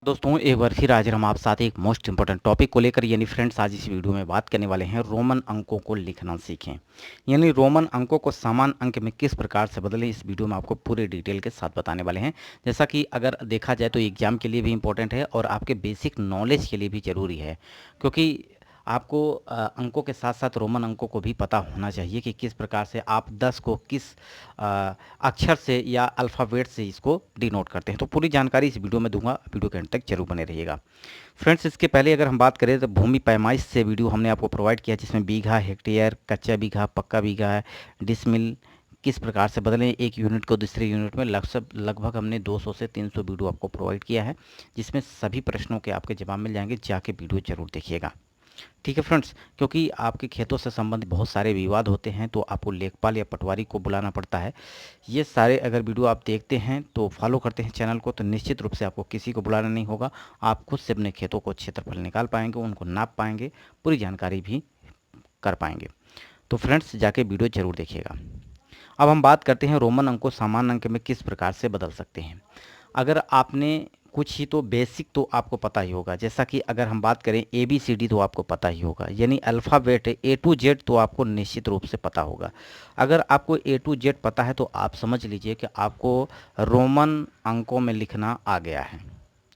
दोस्तों एक बार फिर आज हम आप साथ एक मोस्ट इंपॉर्टेंट टॉपिक को लेकर यानी फ्रेंड्स आज इस वीडियो में बात करने वाले हैं रोमन अंकों को लिखना सीखें। यानी रोमन अंकों को समान अंक में किस प्रकार से बदलें, इस वीडियो में आपको पूरे डिटेल के साथ बताने वाले हैं। जैसा कि अगर देखा जाए तो एग्जाम के लिए भी इंपॉर्टेंट है और आपके बेसिक नॉलेज के लिए भी ज़रूरी है, क्योंकि आपको अंकों के साथ साथ रोमन अंकों को भी पता होना चाहिए कि किस प्रकार से आप 10 को किस अक्षर से या अल्फ़ाबेट से इसको डिनोट करते हैं। तो पूरी जानकारी इस वीडियो में दूंगा, वीडियो के अंत तक जरूर बने रहिएगा। फ्रेंड्स इसके पहले अगर हम बात करें तो भूमि पैमाइश से वीडियो हमने आपको प्रोवाइड किया, जिसमें बीघा, हेक्टेयर, कच्चा बीघा, पक्का बीघा है, डिसमिल किस प्रकार से बदलें एक यूनिट को दूसरे यूनिट में, लगभग हमने 200 से 300 वीडियो आपको प्रोवाइड किया है, जिसमें सभी प्रश्नों के आपके जवाब मिल जाएंगे। जाके वीडियो जरूर देखिएगा, ठीक है फ्रेंड्स। क्योंकि आपके खेतों से संबंधित बहुत सारे विवाद होते हैं तो आपको लेखपाल या पटवारी को बुलाना पड़ता है। ये सारे अगर वीडियो आप देखते हैं तो फॉलो करते हैं चैनल को, तो निश्चित रूप से आपको किसी को बुलाना नहीं होगा। आप खुद से अपने खेतों को क्षेत्रफल निकाल पाएंगे, उनको नाप पाएंगे, पूरी जानकारी भी कर पाएंगे। तो फ्रेंड्स जाके वीडियो जरूर देखिएगा। अब हम बात करते हैं रोमन अंक को सामान्य अंक में किस प्रकार से बदल सकते हैं। अगर आपने कुछ ही तो बेसिक तो आपको पता ही होगा, जैसा कि अगर हम बात करें ABCD तो आपको पता ही होगा, यानी अल्फ़ाबेट A to Z तो आपको निश्चित रूप से पता होगा। अगर आपको A to Z पता है तो आप समझ लीजिए कि आपको रोमन अंकों में लिखना आ गया है।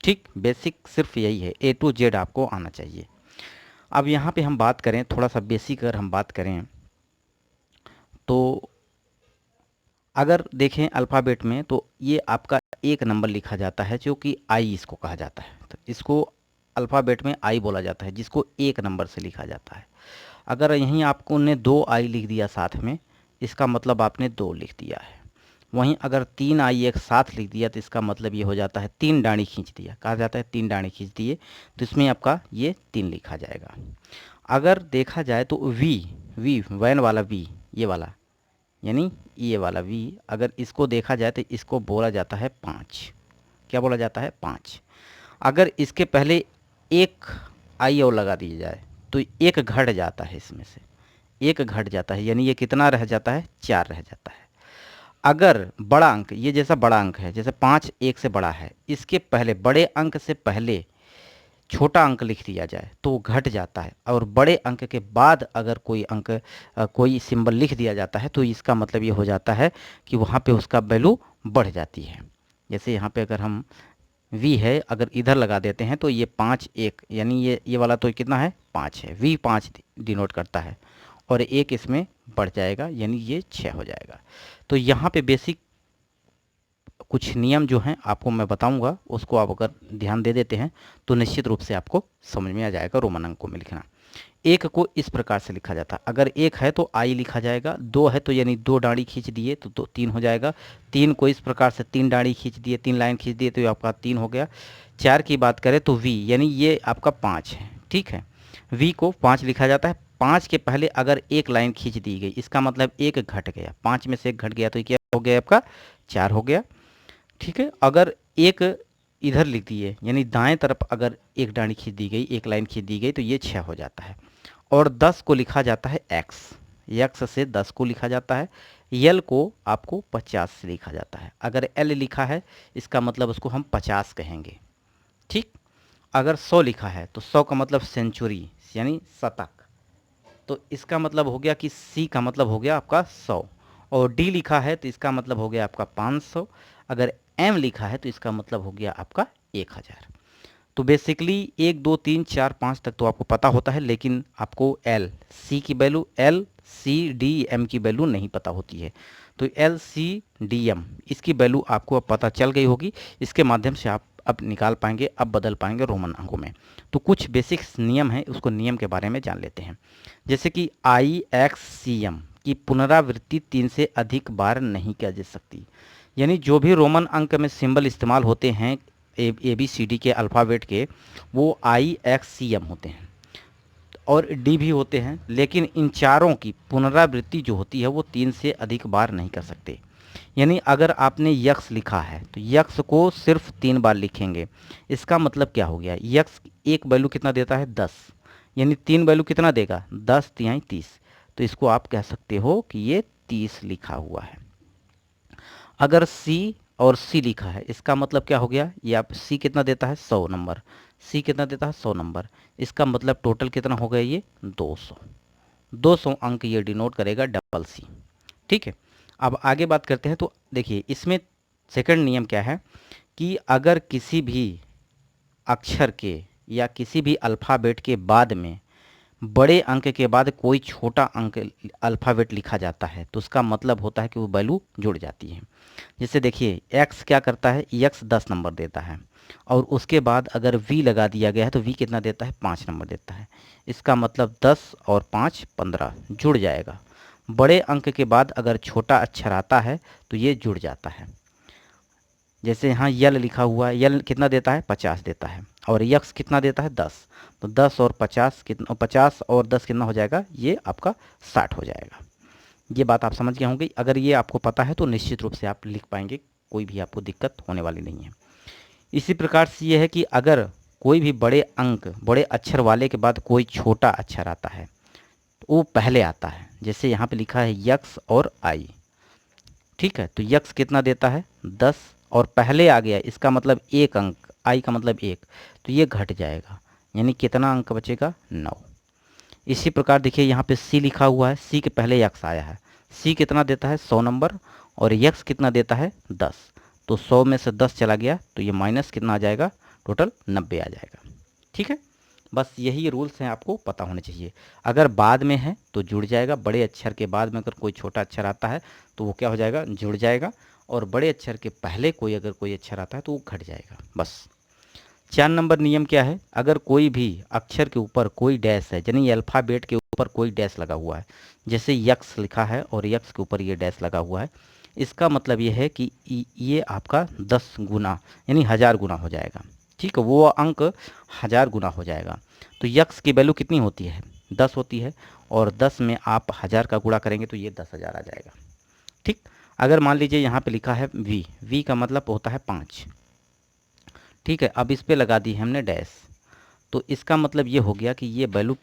ठीक, बेसिक सिर्फ यही है, A to Z आपको आना चाहिए। अब यहाँ पे हम बात करें थोड़ा सा बेसिक, अगर हम बात करें तो अगर देखें अल्फ़ाबेट में तो ये आपका एक नंबर लिखा जाता है जो कि आई इसको कहा जाता है। तो इसको अल्फ़ाबेट में आई बोला जाता है, जिसको एक नंबर से लिखा जाता है। अगर यहीं आपको ने 2 आई लिख दिया साथ में, इसका मतलब आपने 2 लिख दिया है। वहीं अगर 3 आई एक साथ लिख दिया तो इसका मतलब ये हो जाता है 3 डाणी खींच दिया, कहा जाता है 3 डाणी खींच दिए, तो इसमें आपका ये 3 लिखा जाएगा। अगर देखा जाए तो वी वी वैन वाला वी, ये वाला यानी ये वाला वी, अगर इसको देखा जाए तो इसको बोला जाता है 5। क्या बोला जाता है? 5। अगर इसके पहले एक आई और लगा दिया जाए तो एक घट जाता है, इसमें से एक घट जाता है, यानी ये कितना रह जाता है? 4 रह जाता है। अगर बड़ा अंक, ये जैसा बड़ा अंक है, जैसे 5 1 से बड़ा है, इसके पहले बड़े अंक से पहले छोटा अंक लिख दिया जाए तो वो घट जाता है, और बड़े अंक के बाद अगर कोई अंक कोई सिंबल लिख दिया जाता है तो इसका मतलब ये हो जाता है कि वहाँ पे उसका वैल्यू बढ़ जाती है। जैसे यहाँ पे अगर हम वी है, अगर इधर लगा देते हैं तो ये 5 1, यानी ये वाला तो कितना है? 5 है, वी 5 डिनोट करता है, और एक इसमें बढ़ जाएगा यानी ये 6 हो जाएगा। तो यहाँ पे बेसिक कुछ नियम जो हैं आपको मैं बताऊंगा, उसको आप अगर ध्यान दे देते हैं तो निश्चित रूप से आपको समझ में आ जाएगा रोमन अंकों में लिखना। एक को इस प्रकार से लिखा जाता है, अगर एक है तो आई लिखा जाएगा, 2 है तो यानी 2 डाड़ी खींच दिए तो 3 हो जाएगा, 3 को इस प्रकार से 3 डाड़ी खींच दिए, 3 लाइन खींच दिए तो ये आपका 3 हो गया। 4 की बात करें तो वी, यानी ये आपका 5 है, ठीक है। वी को 5 लिखा जाता है, 5 के पहले अगर एक लाइन खींच दी गई, इसका मतलब एक घट गया, 5 में से एक घट गया तो क्या हो गया? आपका 4 हो गया, ठीक है। अगर एक इधर लिख दिए, यानी दाएं तरफ अगर एक डांडी खींच दी गई, एक लाइन खींच दी गई तो ये 6 हो जाता है। और 10 को लिखा जाता है एक्स, यक्स से 10 को लिखा जाता है। यल को आपको 50 से लिखा जाता है, अगर एल लिखा है इसका मतलब उसको हम 50 कहेंगे, ठीक। अगर 100 लिखा है तो 100 का मतलब सेंचुरी यानी शतक, तो इसका मतलब हो गया कि सी का मतलब हो गया आपका 100, और डी लिखा है तो इसका मतलब हो गया आपका 500, अगर एम लिखा है तो इसका मतलब हो गया आपका 1000। तो बेसिकली 1 2 3 4 5 तक तो आपको पता होता है, लेकिन आपको एल सी की value, L C D M की वैल्यू नहीं पता होती है। तो एल सी डी एम इसकी वैल्यू आपको अब पता चल गई होगी, इसके माध्यम से आप अब निकाल पाएंगे, अब बदल पाएंगे रोमन अंकों में। तो कुछ बेसिक्स नियम हैं, उसको नियम के बारे में जान लेते हैं। जैसे कि आई एक्स सी एम की पुनरावृत्ति 3 से अधिक बार नहीं की जा सकती, यानी जो भी रोमन अंक में सिंबल इस्तेमाल होते हैं ABCD के अल्फ़ाबेट के, वो IXCM होते हैं और डी भी होते हैं, लेकिन इन चारों की पुनरावृत्ति जो होती है वो 3 से अधिक बार नहीं कर सकते। यानी अगर आपने यक्स लिखा है तो यक्स को सिर्फ 3 बार लिखेंगे, इसका मतलब क्या हो गया? यक्स एक वैल्यू कितना देता है? 10, यानी 3 वैल्यू कितना देगा? 10 तिहाई 30, तो इसको आप कह सकते हो कि ये 30 लिखा हुआ है। अगर सी और सी लिखा है, इसका मतलब क्या हो गया, ये आप सी कितना देता है 100 नंबर, सी कितना देता है 100 नंबर, इसका मतलब टोटल कितना हो गया ये 200, 200 अंक ये डिनोट करेगा डबल सी। ठीक है, अब आगे बात करते हैं। तो देखिए इसमें सेकंड नियम क्या है कि अगर किसी भी अक्षर के या किसी भी अल्फ़ाबेट के बाद में बड़े अंक के बाद कोई छोटा अंक अल्फ़ाबेट लिखा जाता है तो उसका मतलब होता है कि वो वैल्यू जुड़ जाती है। जैसे देखिए x क्या करता है, x 10 नंबर देता है और उसके बाद अगर v लगा दिया गया है तो v कितना देता है 5 नंबर देता है। इसका मतलब 10 और 5 15 जुड़ जाएगा। बड़े अंक के बाद अगर छोटा अक्षर आता है तो ये जुड़ जाता है। जैसे यहाँ यल लिखा हुआ है, यल कितना देता है 50 देता है और यक्स कितना देता है 10, तो 10 और 50 कितना, 50 और 10 कितना हो जाएगा, ये आपका 60 हो जाएगा। ये बात आप समझ गए होंगे। अगर ये आपको पता है तो निश्चित रूप से आप लिख पाएंगे, कोई भी आपको दिक्कत होने वाली नहीं है। इसी प्रकार से ये है कि अगर कोई भी बड़े अंक बड़े अक्षर वाले के बाद कोई छोटा अक्षर आता है तो वो पहले आता है। जैसे यहाँ पे लिखा है यक्स और आई, ठीक है, तो यक्स कितना देता है 10 और पहले आ गया, इसका मतलब एक अंक, आई का मतलब एक, तो ये घट जाएगा, यानी कितना अंक बचेगा 9। इसी प्रकार देखिए यहाँ पे सी लिखा हुआ है, सी के पहले यक्स आया है, सी कितना देता है 100 नंबर और यक्स कितना देता है 10, तो 100 में से 10 चला गया तो ये माइनस कितना आ जाएगा, टोटल 90 आ जाएगा। ठीक है, बस यही रूल्स हैं, आपको पता होने चाहिए। अगर बाद में है तो जुड़ जाएगा, बड़े अक्षर के बाद में अगर कोई छोटा अक्षर आता है तो वो क्या हो जाएगा, जुड़ जाएगा, और बड़े अक्षर के पहले कोई अगर कोई अक्षर आता है तो वो घट जाएगा। बस 4 नंबर नियम क्या है, अगर कोई भी अक्षर के ऊपर कोई डैश है, यानी अल्फ़ाबेट के ऊपर कोई डैश लगा हुआ है, जैसे यक्स लिखा है और यक्स के ऊपर ये डैश लगा हुआ है, इसका मतलब ये है कि ये आपका 10 गुना यानी 1000 गुना हो जाएगा। ठीक है, वो अंक 1000 गुना हो जाएगा। तो यक्स की वैल्यू कितनी होती है 10 होती है और 10 में आप 1000 का गुणा करेंगे तो ये 10,000 आ जाएगा। ठीक, अगर मान लीजिए यहाँ पे लिखा है वी, वी का मतलब होता है 5। ठीक है, अब इस पे लगा दी है हमने डैश, तो इसका मतलब ये हो गया कि ये वैल्यू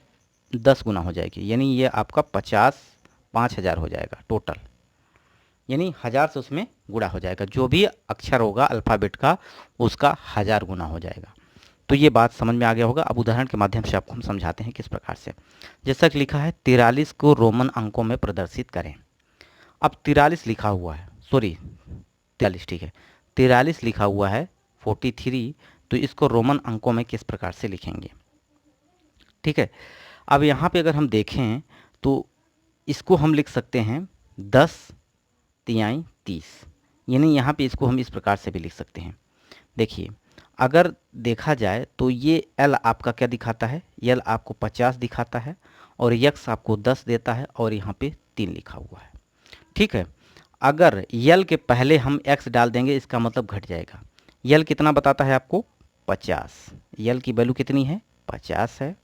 10 गुना हो जाएगी, यानी ये आपका 50,000 हो जाएगा टोटल, यानी 1000 से उसमें गुणा हो जाएगा, जो भी अक्षर होगा अल्फ़ाबेट का उसका 1000 गुना हो जाएगा। तो ये बात समझ में आ गया होगा। अब उदाहरण के माध्यम से आपको हम समझाते हैं किस प्रकार से। जैसा कि लिखा है 43 को रोमन अंकों में प्रदर्शित करें। अब 43 लिखा हुआ है, सॉरी 43, ठीक है, 43 लिखा हुआ है 43, तो इसको रोमन अंकों में किस प्रकार से लिखेंगे। ठीक है, अब यहाँ पे अगर हम देखें तो इसको हम लिख सकते हैं 10 तिहाई 30, यानी यहाँ पे इसको हम इस प्रकार से भी लिख सकते हैं। देखिए अगर देखा जाए तो ये एल आपका क्या दिखाता है, एल आपको 50 दिखाता है और यक्स आपको 10 देता है और यहाँ पे 3 लिखा हुआ है। ठीक है, अगर यल के पहले हम एक्स डाल देंगे इसका मतलब घट जाएगा। यल कितना बताता है आपको 50, यल की वैल्यू कितनी है 50 है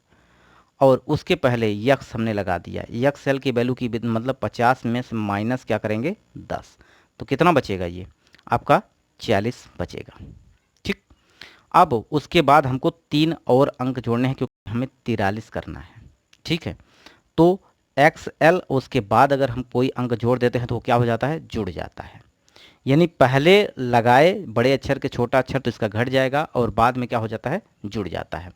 और उसके पहले यक्स हमने लगा दिया, यक्स एल की वैल्यू की मतलब 50 में से माइनस क्या करेंगे 10, तो कितना बचेगा ये आपका 40 बचेगा। ठीक, अब उसके बाद हमको 3 और अंक जोड़ने हैं क्योंकि हमें 43 करना है। ठीक है, तो एक्स एल उसके बाद अगर हम कोई अंक जोड़ देते हैं तो वो क्या हो जाता है, जुड़ जाता है, यानी पहले लगाए बड़े अक्षर के छोटा अक्षर तो इसका घट जाएगा और बाद में क्या हो जाता है, जुड़ जाता है।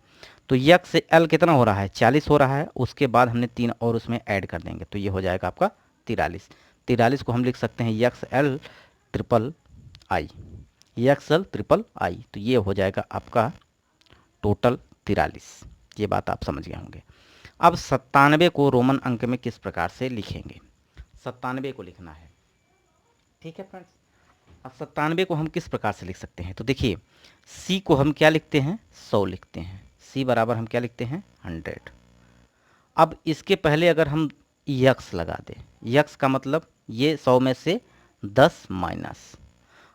तो यक्स से एल कितना हो रहा है 40 हो रहा है, उसके बाद हमने 3 और उसमें ऐड कर देंगे तो ये हो जाएगा आपका 43। 43 को हम लिख सकते हैं x L triple I, x L triple I, तो ये हो जाएगा आपका टोटल 43। ये बात आप समझ गए होंगे। अब 97 को रोमन अंक में किस प्रकार से लिखेंगे, 97 को लिखना है। ठीक है फ्रेंड्स, अब 97 को हम किस प्रकार से लिख सकते हैं, तो देखिए सी को हम क्या लिखते हैं 100 लिखते हैं, सी बराबर हम क्या लिखते हैं 100। अब इसके पहले अगर हम यक्स लगा दें, यक्स का मतलब ये 100 में से 10 माइनस,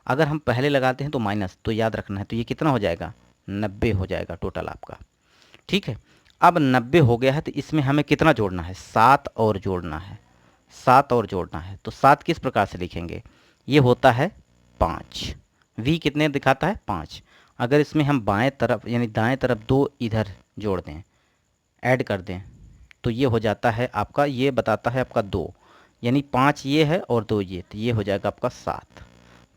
अगर हम पहले लगाते हैं तो माइनस, तो याद रखना है, तो ये कितना हो जाएगा 90 हो जाएगा टोटल आपका। ठीक है, अब 90 हो गया है तो इसमें हमें कितना जोड़ना है 7 और जोड़ना है, 7 और जोड़ना है, तो 7 किस प्रकार से लिखेंगे, ये होता है 5, v कितने दिखाता है 5, अगर इसमें हम बाएं तरफ यानी दाएं तरफ 2 इधर जोड़ दें ऐड कर दें तो ये हो जाता है आपका, ये बताता है आपका 2, यानी 5 ये है और 2 ये, तो ये हो जाएगा आपका 7।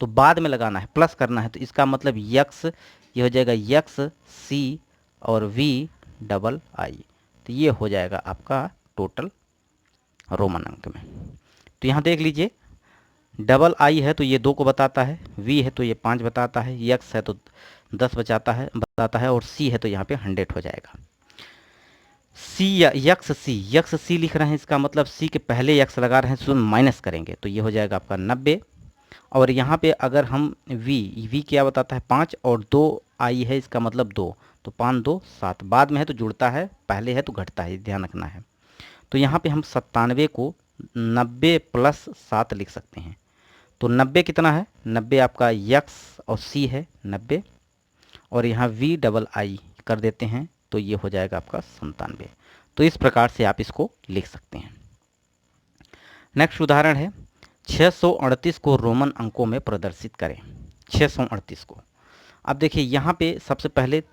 तो बाद में लगाना है, प्लस करना है, तो इसका मतलब यक्स, ये हो जाएगा यक्स सी और वी डबल आई। तो ये हो जाएगा आपका टोटल रोमन अंक में। तो यहाँ देख लीजिए, डबल आई है तो ये 2 को बताता है, वी है तो ये 5 बताता है, यक्स है तो 10 बताता है और सी है तो यहाँ पे 100 हो जाएगा। सी या यक्स सी लिख रहे हैं, इसका मतलब सी के पहले यक्स लगा रहे हैं, तो माइनस करेंगे तो ये हो जाएगा आपका 90। और यहाँ पे अगर हम वी क्या बताता है 5 और 2 आई है, इसका मतलब 2, तो 5 2 7, बाद में है तो जुड़ता है, पहले है तो घटता है, ध्यान रखना है। तो यहाँ पे हम 97 को 90 प्लस 7 लिख सकते हैं। तो 90 कितना है, 90 आपका यक्स और सी है 90, और यहाँ वी डबल आई कर देते हैं तो ये हो जाएगा आपका 97। तो इस प्रकार से आप इसको लिख सकते हैं। नेक्स्ट उदाहरण है 638 को रोमन अंकों में प्रदर्शित करें। 638 को, अब देखिए यहाँ पे सबसे पहले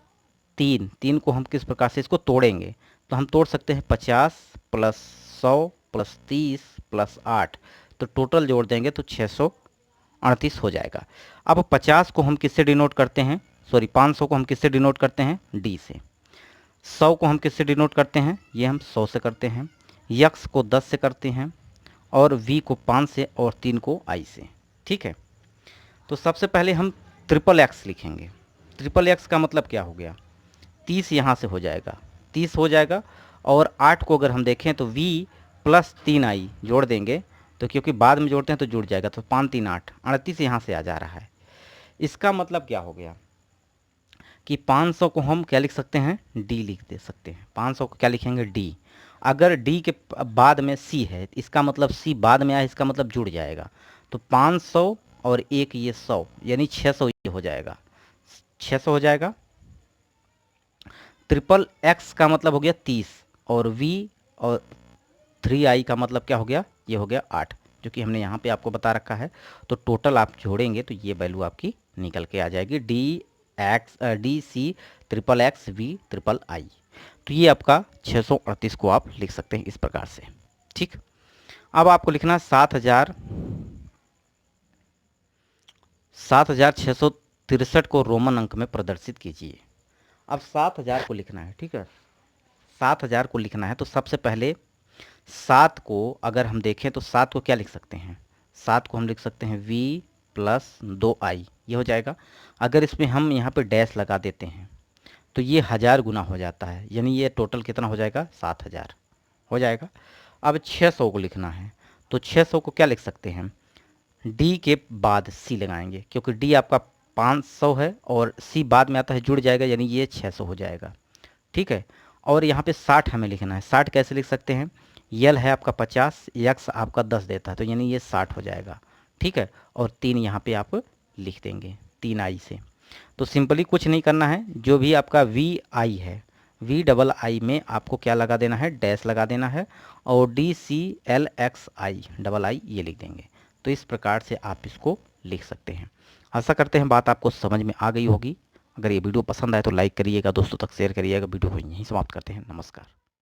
तीन को हम किस प्रकार से इसको तोड़ेंगे, तो हम तोड़ सकते हैं 50 प्लस 100 प्लस 30 प्लस 8, तो टोटल जोड़ देंगे तो 638 हो जाएगा। अब 50 को हम किससे डिनोट करते हैं, 500 को हम किससे डिनोट करते हैं, डी से। 100 को हम किससे डिनोट करते हैं, ये हम 100 से करते हैं, यक्स को 10 से करते हैं, और वी को 5 से, और 3 को आई से। ठीक है, तो सबसे पहले हम ट्रिपल एक्स लिखेंगे। ट्रिपल एक्स का मतलब क्या हो गया, 30 यहाँ से हो जाएगा, 30 हो जाएगा, और 8 को अगर हम देखें तो वी प्लस 3 आई जोड़ देंगे, तो क्योंकि बाद में जोड़ते हैं तो जुड़ जाएगा, तो 5 3 8, 38 यहाँ से आ जा रहा है। इसका मतलब क्या हो गया कि 500 को हम क्या लिख सकते हैं, डी लिख दे सकते हैं। 500 को क्या लिखेंगे, डी। अगर डी के बाद में सी है, इसका मतलब सी बाद में आया, इसका मतलब जुड़ जाएगा, तो 500 और एक ये 100, यानी 600 ये हो जाएगा, 600 हो जाएगा। ट्रिपल एक्स का मतलब हो गया 30, और वी और 3i का मतलब क्या हो गया, ये हो गया 8, जो कि हमने यहाँ पे आपको बता रखा है। तो टोटल आप जोड़ेंगे तो ये वैल्यू आपकी निकल के आ जाएगी, D C triple X V triple I. तो ये आपका 638 को आप लिख सकते हैं इस प्रकार से। ठीक, अब आपको लिखना 7663 को रोमन अंक में प्रदर्शित कीजिए। अब 7000 को लिखना है, ठीक है, 7000 को लिखना है, तो सबसे पहले 7 को अगर हम देखें तो 7 को क्या लिख सकते हैं, 7 को हम लिख सकते हैं v प्लस 2i, ये हो जाएगा। अगर इसमें हम यहाँ पे डैश लगा देते हैं तो ये 1000 गुना हो जाता है, यानी ये टोटल कितना हो जाएगा, 7000 हो जाएगा। अब 600 को लिखना है, तो 600 को क्या लिख सकते हैं, d के बाद c लगाएंगे, क्योंकि d आपका 500 है और c बाद में आता है, जुड़ जाएगा, यानी ये 600 हो जाएगा। ठीक है, और यहाँ पे 60 हमें लिखना है। 60 कैसे लिख सकते हैं, यल है आपका 50, यक्स आपका 10 देता है, तो यानी ये 60 हो जाएगा। ठीक है, और 3 यहाँ पे आप लिख देंगे 3 आई से। तो सिंपली कुछ नहीं करना है, जो भी आपका वी आई है, वी डबल आई में आपको क्या लगा देना है, डैश लगा देना है, और D C L X I double I ये लिख देंगे। तो इस प्रकार से आप इसको लिख सकते हैं। आशा करते हैं बात आपको समझ में आ गई होगी। अगर ये वीडियो पसंद आए तो लाइक करिएगा, दोस्तों तक शेयर करिएगा। वीडियो को यहीं समाप्त करते हैं। नमस्कार।